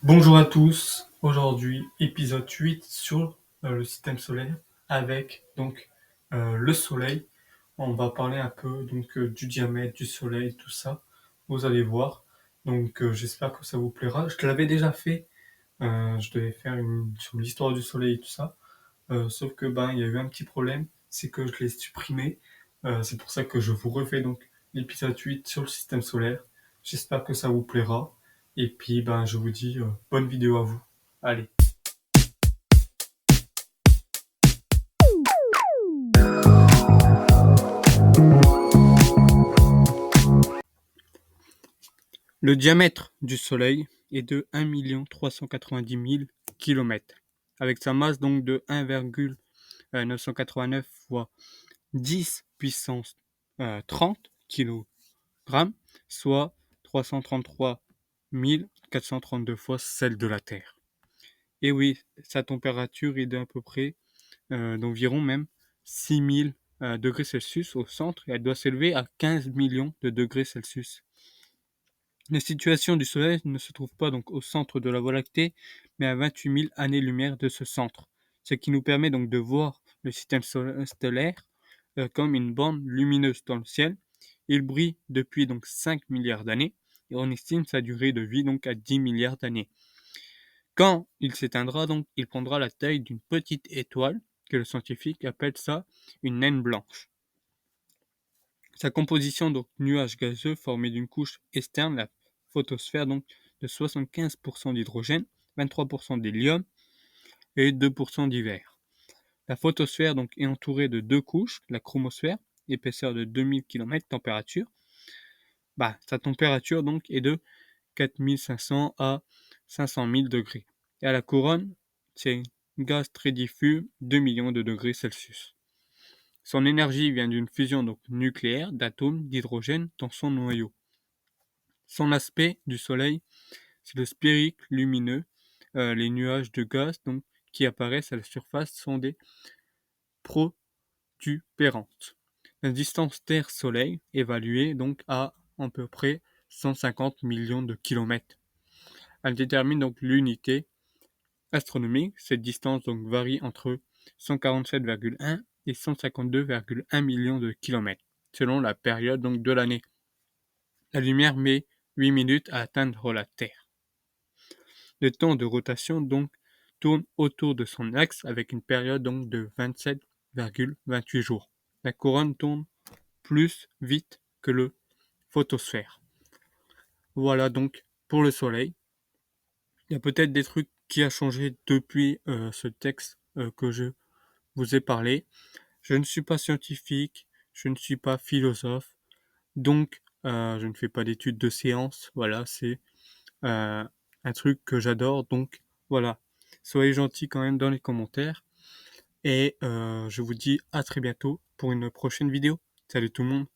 Bonjour à tous, aujourd'hui épisode 8 sur le système solaire avec le soleil. On va parler un peu du diamètre du soleil, tout ça, vous allez voir. J'espère que ça vous plaira. Je te l'avais déjà fait, je devais faire une sur l'histoire du soleil et tout ça. Sauf que il y a eu un petit problème, c'est que je l'ai supprimé. C'est pour ça que je vous refais l'épisode 8 sur le système solaire. J'espère que ça vous plaira. Et puis je vous dis bonne vidéo à vous. Allez. Le diamètre du Soleil est de 1 390 000 km, avec sa masse donc de 1,989 fois 10 puissance 30 kg, soit 333 432 fois celle de la Terre. Et oui, sa température est d'à peu près, d'environ même 6000 degrés Celsius au centre, et elle doit s'élever à 15 millions de degrés Celsius. La situation du Soleil ne se trouve pas donc au centre de la Voie lactée, mais à 28 000 années-lumière de ce centre, ce qui nous permet donc de voir le système stellaire comme une bande lumineuse dans le ciel. Il brille depuis donc 5 milliards d'années, et on estime sa durée de vie donc à 10 milliards d'années. Quand il s'éteindra, donc, il prendra la taille d'une petite étoile, que le scientifique appelle ça une naine blanche. Sa composition, donc nuage gazeux formé d'une couche externe, la photosphère, donc de 75% d'hydrogène, 23% d'hélium et 2% d'hiver. La photosphère donc est entourée de deux couches, la chromosphère, épaisseur de 2000 km, température. Sa température donc est de 4500 à 500 000 degrés. Et à la couronne, c'est un gaz très diffus, 2 millions de degrés Celsius. Son énergie vient d'une fusion donc nucléaire d'atomes d'hydrogène dans son noyau. Son aspect du Soleil, c'est le spéricle lumineux. Les nuages de gaz donc, qui apparaissent à la surface sont des protubérances. La distance Terre-Soleil évaluée donc à peu près 150 millions de kilomètres. Elle détermine donc l'unité astronomique. Cette distance donc varie entre 147,1 et 152,1 millions de kilomètres, selon la période donc de l'année. La lumière met 8 minutes à atteindre la Terre. Le temps de rotation donc tourne autour de son axe avec une période donc de 27,28 jours. La couronne tourne plus vite que le photosphère. Voilà donc pour le Soleil. Il y a peut-être des trucs qui a changé depuis ce texte que je vous ai parlé. Je ne suis pas scientifique, je ne suis pas philosophe, donc je ne fais pas d'études de science. Voilà, c'est un truc que j'adore, donc voilà. Soyez gentils quand même dans les commentaires, et je vous dis à très bientôt pour une prochaine vidéo. Salut tout le monde.